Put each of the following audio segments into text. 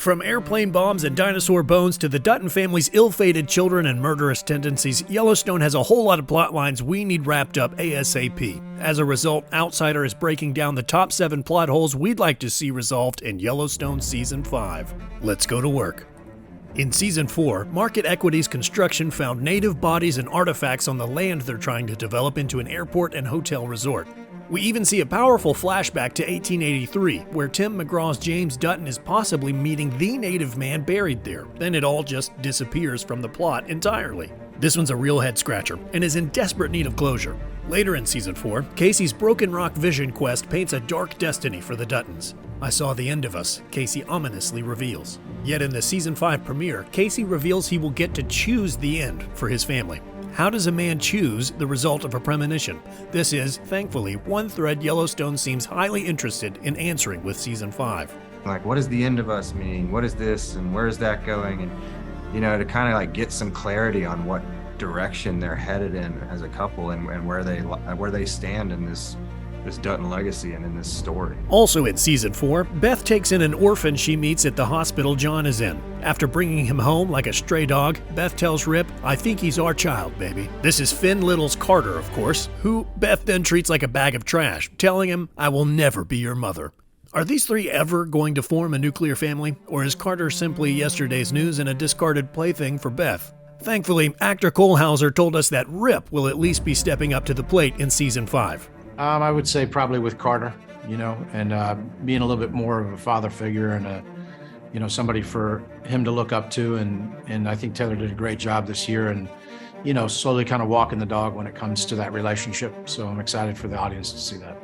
From airplane bombs and dinosaur bones to the Dutton family's ill-fated children and murderous tendencies, Yellowstone has a whole lot of plot lines we need wrapped up ASAP. As a result, Outsider is breaking down the top 7 plot holes we'd like to see resolved in Yellowstone Season 5. Let's go to work. In Season 4, Market Equities construction found native bodies and artifacts on the land they're trying to develop into an airport and hotel resort. We even see a powerful flashback to 1883, where Tim McGraw's James Dutton is possibly meeting the native man buried there. Then it all just disappears from the plot entirely. This one's a real head-scratcher, and is in desperate need of closure. Later in Season 4, Casey's Broken Rock Vision quest paints a dark destiny for the Duttons. "I saw the end of us," Casey ominously reveals. Yet in the Season 5 premiere, Casey reveals he will get to choose the end for his family. How does a man choose the result of a premonition? This is, thankfully, one thread Yellowstone seems highly interested in answering with Season 5. Like, what does the end of us mean? What is this and where is that going? And, to kind of like get some clarity on what direction they're headed in as a couple and where they stand in this Dutton legacy and in this story. Also in Season 4, Beth takes in an orphan she meets at the hospital John is in. After bringing him home like a stray dog, Beth tells Rip, "I think he's our child, baby." This is Finn Little's Carter, of course, who Beth then treats like a bag of trash, telling him, "I will never be your mother." Are these three ever going to form a nuclear family? Or is Carter simply yesterday's news and a discarded plaything for Beth? Thankfully, actor Cole Hauser told us that Rip will at least be stepping up to the plate in Season 5. I would say probably with Carter, and being a little bit more of a father figure and somebody for him to look up to. And I think Taylor did a great job this year and, slowly kind of walking the dog when it comes to that relationship. So I'm excited for the audience to see that.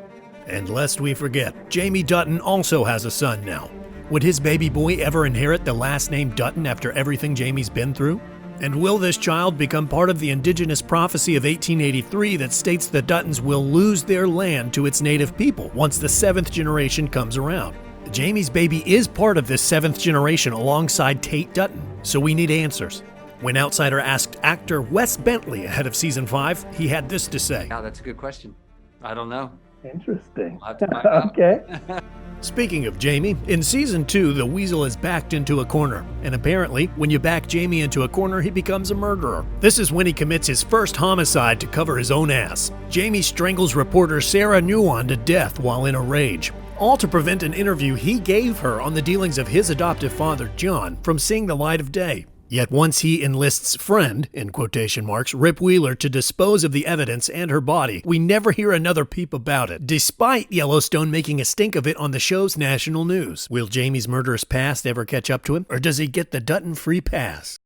And lest we forget, Jamie Dutton also has a son now. Would his baby boy ever inherit the last name Dutton after everything Jamie's been through? And will this child become part of the indigenous prophecy of 1883 that states the Duttons will lose their land to its native people once the 7th generation comes around? Jamie's baby is part of this 7th generation alongside Tate Dutton, so we need answers. When Outsider asked actor Wes Bentley ahead of Season 5, he had this to say. Yeah, that's a good question. I don't know. Interesting. I'll have to find out. Okay. Speaking of Jamie, in Season 2, the weasel is backed into a corner. And apparently, when you back Jamie into a corner, he becomes a murderer. This is when he commits his first homicide to cover his own ass. Jamie strangles reporter Sarah Nguyen to death while in a rage, all to prevent an interview he gave her on the dealings of his adoptive father, John, from seeing the light of day. Yet once he enlists friend, in quotation marks, Rip Wheeler to dispose of the evidence and her body, we never hear another peep about it, despite Yellowstone making a stink of it on the show's national news. Will Jamie's murderous past ever catch up to him, or does he get the Dutton free pass?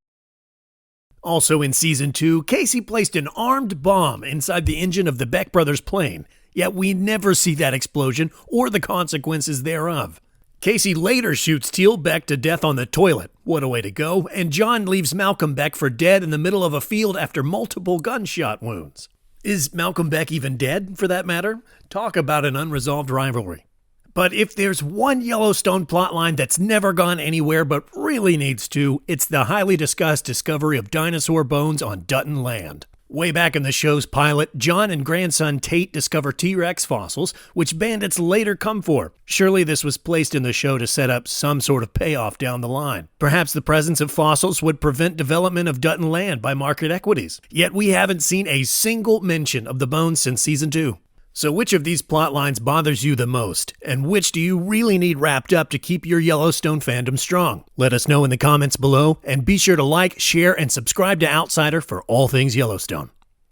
Also in Season 2, Casey placed an armed bomb inside the engine of the Beck brothers' plane, yet we never see that explosion or the consequences thereof. Casey later shoots Teal Beck to death on the toilet. What a way to go. And John leaves Malcolm Beck for dead in the middle of a field after multiple gunshot wounds. Is Malcolm Beck even dead, for that matter? Talk about an unresolved rivalry. But if there's one Yellowstone plotline that's never gone anywhere but really needs to, it's the highly discussed discovery of dinosaur bones on Dutton land. Way back in the show's pilot, John and grandson Tate discover T-Rex fossils, which bandits later come for. Surely this was placed in the show to set up some sort of payoff down the line. Perhaps the presence of fossils would prevent development of Dutton land by Market Equities. Yet we haven't seen a single mention of the bones since Season 2. So which of these plot lines bothers you the most? And which do you really need wrapped up to keep your Yellowstone fandom strong? Let us know in the comments below, and be sure to like, share, and subscribe to Outsider for all things Yellowstone.